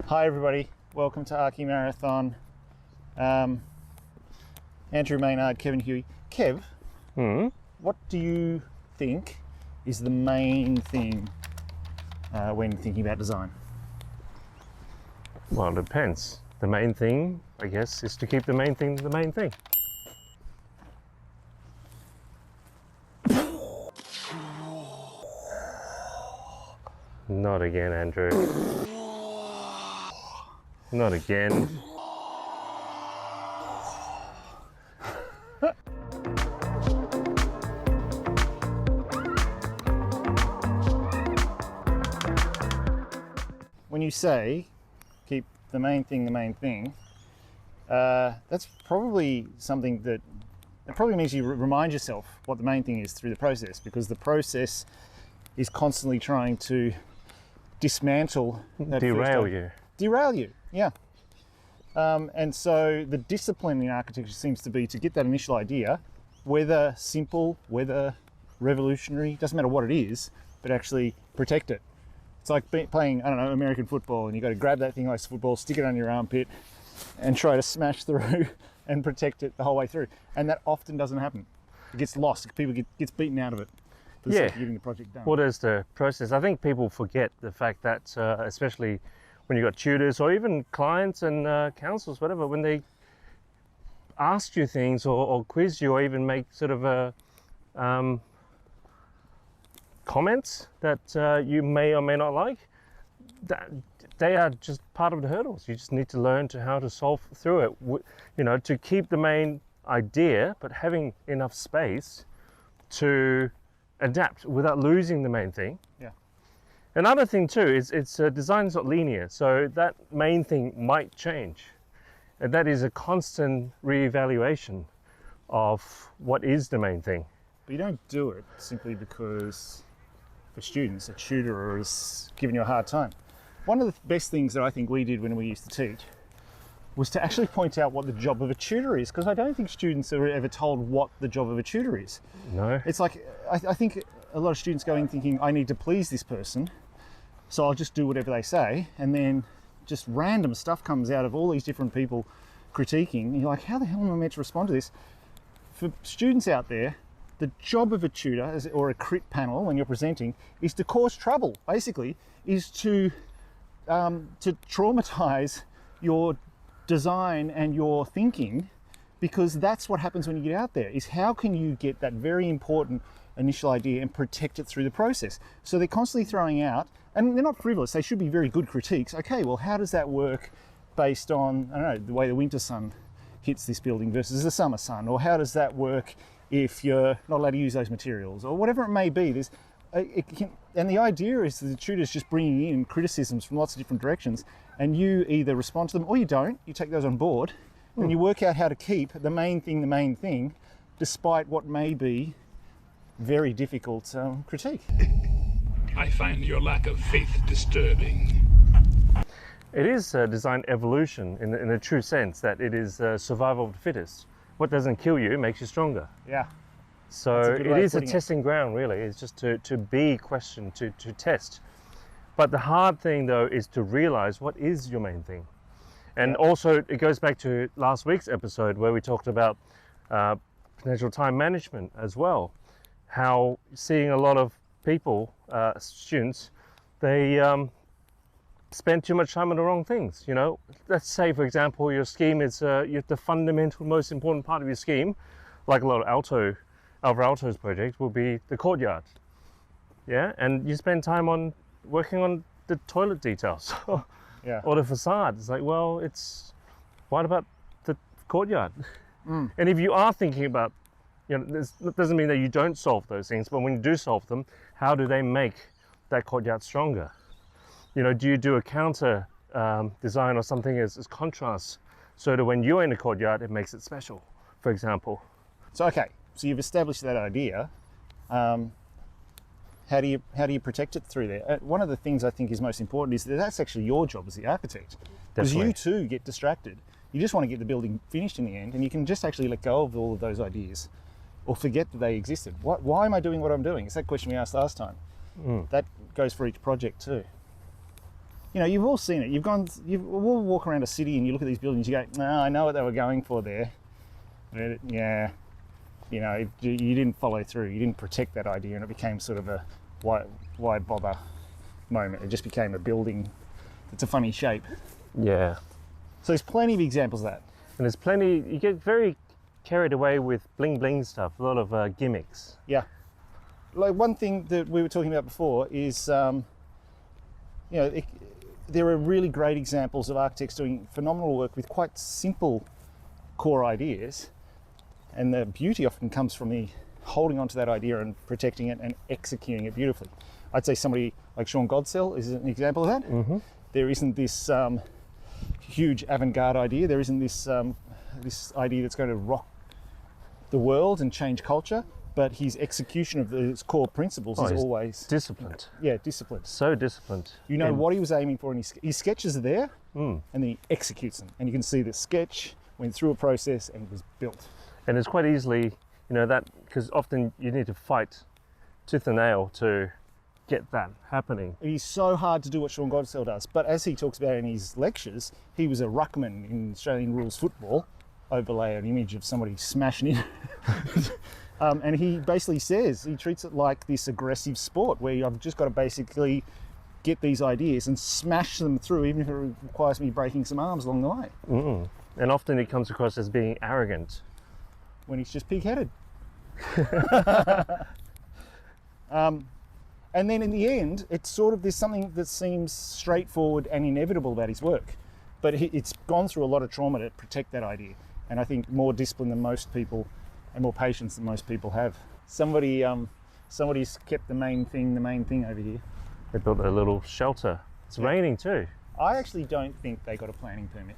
Hi everybody, welcome to Archimarathon. Andrew Maynard, Kevin Huey. Kev, what do you think is the main thing when thinking about design? Well, it depends. The main thing, I guess, is to keep the main thing the main thing. Not again, Andrew. Not again. When you say keep the main thing, that's probably something that it probably means you remind yourself what the main thing is through the process, because the process is constantly trying to dismantle that Derail you. Derail you, yeah. And so the discipline in architecture seems to be to get that initial idea, whether simple, whether revolutionary, doesn't matter what it is, but actually protect it. It's like playing, I don't know, American football, and you've got to grab that thing like football, stick it on your armpit, and try to smash through and protect it the whole way through. And that often doesn't happen. It gets lost. People gets beaten out of it for the sake of getting the project done. What is the process? I think people forget the fact that, especially when you've got tutors or even clients and counsellors, whatever, when they ask you things or quiz you or even make sort of comments that you may or may not like, that they are just part of the hurdles. You just need to learn how to solve through it, you know, to keep the main idea, but having enough space to adapt without losing the main thing. Yeah. Another thing too is design is not linear, so that main thing might change, and that is a constant reevaluation of what is the main thing. But you don't do it simply because for students a tutor is giving you a hard time. One of the best things that I think we did when we used to teach was to actually point out what the job of a tutor is, because I don't think students are ever told what the job of a tutor is. No. It's like, I think a lot of students go in thinking, I need to please this person, so I'll just do whatever they say, and then just random stuff comes out of all these different people critiquing, and you're like, how the hell am I meant to respond to this? For students out there, the job of a tutor or a crit panel when you're presenting is to cause trouble, basically, is to traumatize your design and your thinking, because that's what happens when you get out there, is how can you get that very important initial idea and protect it through the process. So they're constantly throwing out, and they're not frivolous, they should be very good critiques. Okay, well, how does that work based on, I don't know, the way the winter sun hits this building versus the summer sun, or how does that work if you're not allowed to use those materials, or whatever it may be. And the idea is that the tutor's just bringing in criticisms from lots of different directions, and you either respond to them or you don't, you take those on board, and you work out how to keep the main thing, despite what may be very difficult critique. I find your lack of faith disturbing. It is design evolution in the true sense that it is survival of the fittest. What doesn't kill you makes you stronger. Yeah. So it is a testing ground, really. It's just to be questioned, to test. But the hard thing, though, is to realize what is your main thing. And also, it goes back to last week's episode where we talked about potential time management as well. How seeing a lot of people, students, they spend too much time on the wrong things. You know, let's say, for example, your scheme is the fundamental, most important part of your scheme, like a lot of Alvar Aalto's project, will be the courtyard. Yeah, and you spend time on working on the toilet details or the facade. It's like, well, what about the courtyard? And if you are thinking about, you know, that doesn't mean that you don't solve those things, but when you do solve them, how do they make that courtyard stronger? You know, do you do a counter design or something as contrast, so that when you're in the courtyard, it makes it special, for example? So, okay, so you've established that idea. How do you protect it through there? One of the things I think is most important is that that's actually your job as the architect, because you too get distracted. You just want to get the building finished in the end, and you can just actually let go of all of those ideas or forget that they existed. Why am I doing what I'm doing? It's that question we asked last time. That goes for each project too. You know, you've all seen it. You've all walk around a city and you look at these buildings, you go, no, I know what they were going for there. But yeah, you know, you didn't follow through. You didn't protect that idea, and it became sort of a why bother moment. It just became a building that's a funny shape. Yeah. So there's plenty of examples of that. And there's plenty, you get very carried away with bling bling stuff, a lot of gimmicks. Yeah. Like one thing that we were talking about before is, you know, there are really great examples of architects doing phenomenal work with quite simple core ideas. And the beauty often comes from the holding onto that idea and protecting it and executing it beautifully. I'd say somebody like Sean Godsell is an example of that. Mm-hmm. There isn't this huge avant-garde idea. There isn't this this idea that's going to rock the world and change culture. But his execution of his core principles is always disciplined. Yeah, disciplined. So disciplined. You know what he was aiming for, and his sketches are there, Mm. and then he executes them. And you can see the sketch went through a process and was built. And it's quite easily, you know, that, because often you need to fight tooth and nail to get that happening. It is so hard to do what Sean Godsell does, but as he talks about in his lectures, he was a ruckman in Australian rules football, overlay an image of somebody smashing in. And he basically says, he treats it like this aggressive sport where I've just got to basically get these ideas and smash them through, even if it requires me breaking some arms along the way. Mm. And often it comes across as being arrogant. When he's just pig-headed. And then in the end, it's sort of, there's something that seems straightforward and inevitable about his work, but it's gone through a lot of trauma to protect that idea. And I think more discipline than most people and more patience than most people have. Somebody's kept the main thing over here. They built a little shelter. It's raining too. I actually don't think they got a planning permit.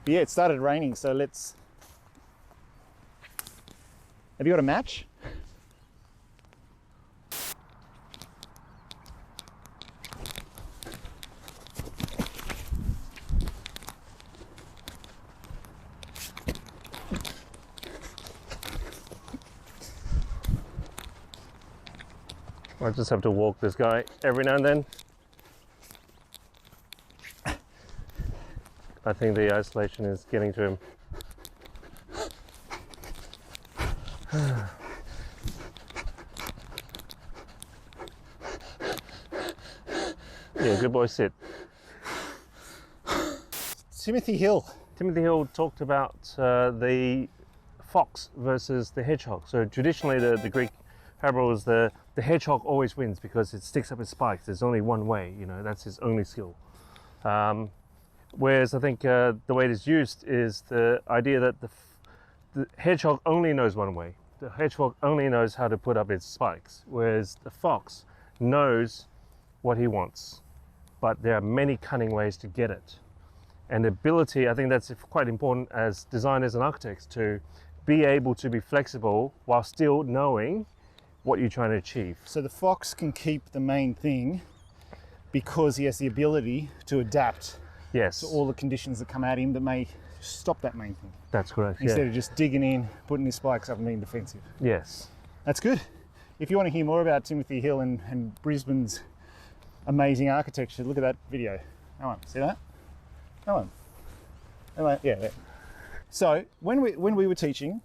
But yeah, it started raining, so let's... Have you got a match? I just have to walk this guy every now and then. I think the isolation is getting to him. Yeah, good boy, sit. Timothy Hill. Timothy Hill talked about the fox versus the hedgehog. So traditionally the Greek parable is the hedgehog always wins because it sticks up its spikes. There's only one way, you know, that's his only skill. Whereas I think the way it is used is the idea that the hedgehog only knows one way. The hedgehog only knows how to put up its spikes, whereas the fox knows what he wants, but there are many cunning ways to get it. And the ability, I think that's quite important as designers and architects, to be able to be flexible while still knowing what you're trying to achieve. So the fox can keep the main thing because he has the ability to adapt to all the conditions that come at him that may stop that main thing. That's correct. Instead of just digging in, putting his spikes up and being defensive. Yes. That's good. If you want to hear more about Timothy Hill and Brisbane's amazing architecture, look at that video. That one. See that? That one. That one. Yeah. There. So when we were teaching,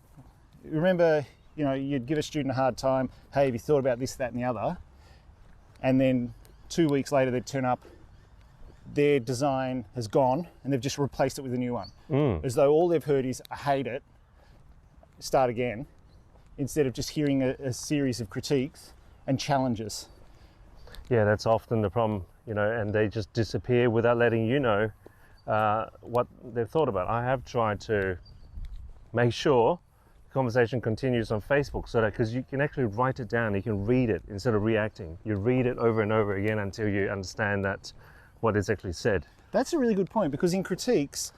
remember, you know, you'd give a student a hard time. Hey, have you thought about this, that, and the other? And then 2 weeks later, they'd turn up. Their design has gone, and they've just replaced it with a new one, as though all they've heard is "I hate it, start again," instead of just hearing a series of critiques and challenges. Yeah, that's often the problem, you know, and they just disappear without letting you know what they've thought about. I have tried to make sure the conversation continues on Facebook, so that, because you can actually write it down, you can read it instead of reacting. You read it over and over again until you understand that what is actually said. That's a really good point, because in critiques,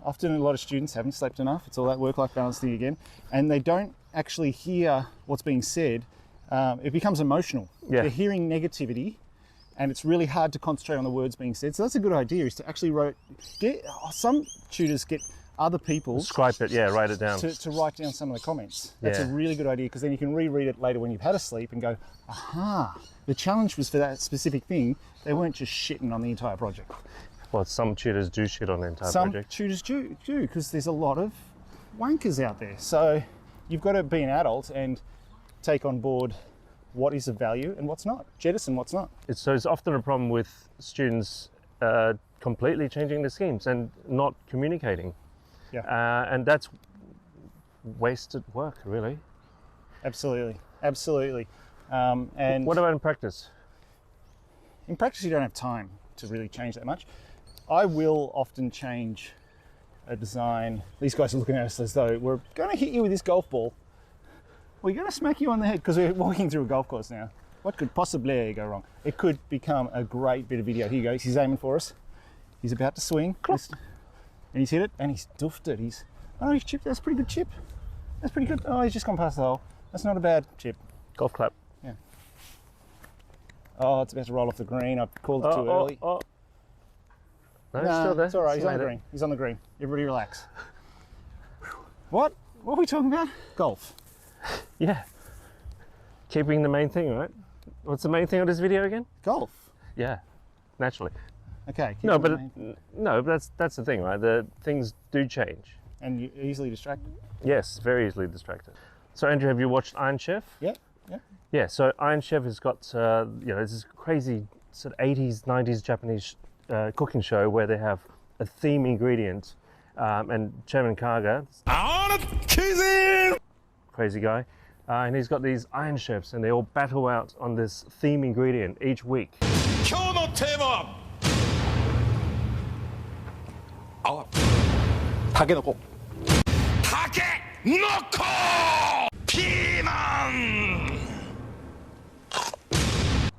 often a lot of students haven't slept enough. It's all that work-life balance thing again, and they don't actually hear what's being said. It becomes emotional. Yeah. They're hearing negativity, and it's really hard to concentrate on the words being said. So that's a good idea, is to actually some tutors get other people Scribe it, yeah, write it down. to write down some of the comments. That's a Yeah. really good idea, because then you can reread it later when you've had a sleep and go, aha, the challenge was for that specific thing. They weren't just shitting on the entire project. Well, some tutors do shit on the entire Some project. tutors do, because there's a lot of wankers out there. So you've got to be an adult and take on board what is of value and what's not, jettison what's not. It's often a problem with students completely changing the schemes and not communicating. Yeah. And that's wasted work, really. Absolutely, absolutely. And What about in practice? in practice, you don't have time to really change that much. I will often change a design. These guys are looking at us as though we're going to hit you with this golf ball. We're going to smack you on the head, because we're walking through a golf course now. What could possibly go wrong? It could become a great bit of video. Here he goes. He's aiming for us. He's about to swing. And he's hit it, and he's doofed it. He's chipped. That's a pretty good chip. That's pretty good. Oh, he's just gone past the hole. That's not a bad chip. Golf clap. Yeah. Oh, it's about to roll off the green. I've called it too early. No, it's Nah, still there. it's all right. He's on Made the it. green. He's on the green. Everybody relax. What? What are we talking about? Golf. Yeah. Keeping the main thing, right? What's the main thing of this video again? Golf. Yeah, naturally. Okay. keep No, it but main. that's the thing, right? The things do change. And you're easily distracted. Yes, very easily distracted. So Andrew, have you watched Iron Chef? Yeah. Yeah. Yeah. So Iron Chef has got this crazy sort of 80s, 90s Japanese cooking show where they have a theme ingredient, and Chairman Kaga, crazy guy, and he's got these Iron Chefs, and they all battle out on this theme ingredient each week. 今日のテーマはタケノコ。タケノコピーマン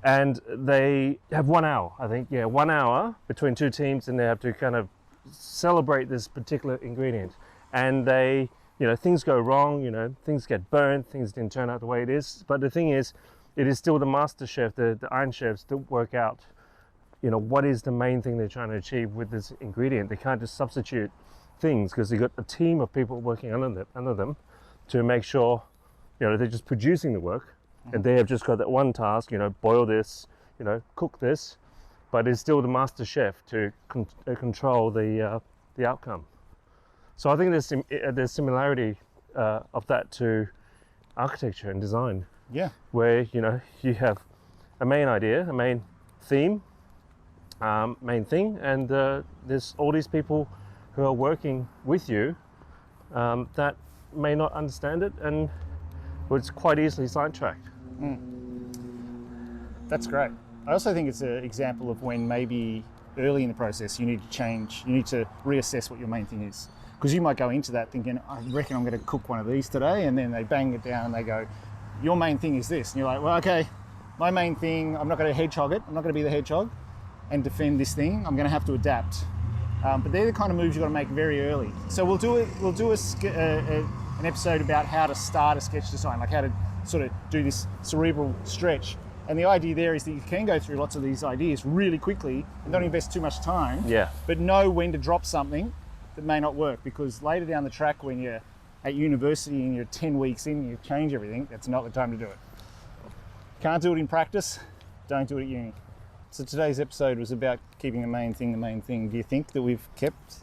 And they have 1 hour, I think, 1 hour between two teams, and they have to kind of celebrate this particular ingredient. And they, things go wrong, things get burned, things didn't turn out the way it is. But the thing is, it is still the master chef, the Iron Chefs, that work out, what is the main thing they're trying to achieve with this ingredient. They can't just substitute things, because they've got a team of people working under them to make sure, they're just producing the work. And they have just got that one task, boil this, cook this, but it's still the master chef to control the outcome. So I think there's similarity of that to architecture and design, Yeah. where you have a main idea, a main theme, main thing, and there's all these people who are working with you that may not understand it, and it's quite easily sidetracked. That's great. I also think it's an example of when maybe early in the process you need to change, you need to reassess what your main thing is. Because you might go into that thinking, I reckon I'm going to cook one of these today, and then they bang it down and they go, your main thing is this. And you're like, well, okay, my main thing, I'm not going to hedgehog it. I'm not going to be the hedgehog and defend this thing. I'm going to have to adapt. But they're the kind of moves you've got to make very early. So we'll do an episode about how to start a sketch design, like how to sort of do this cerebral stretch. And the idea there is that you can go through lots of these ideas really quickly and don't invest too much time, Yeah. but know when to drop something that may not work, because later down the track when you're at university and you're 10 weeks in, you change everything, that's not the time to do it. Can't do it in practice, don't do it at uni. So today's episode was about keeping the main thing the main thing. Do you think that we've kept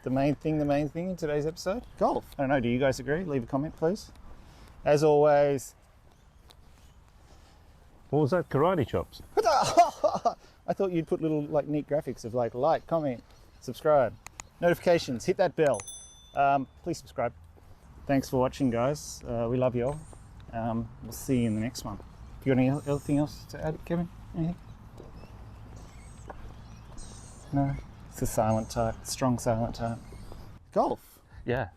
the main thing in today's episode? Golf. I don't know, do you guys agree? Leave a comment, please. As always, What was that? Karate chops. I thought you'd put little neat graphics of like, comment, subscribe, notifications, hit that bell. Please subscribe. Thanks for watching, guys. We love you all. We'll see you in the next one. You got anything else to add, Kevin? Anything? No? It's a silent type, strong silent type. Golf. Yeah.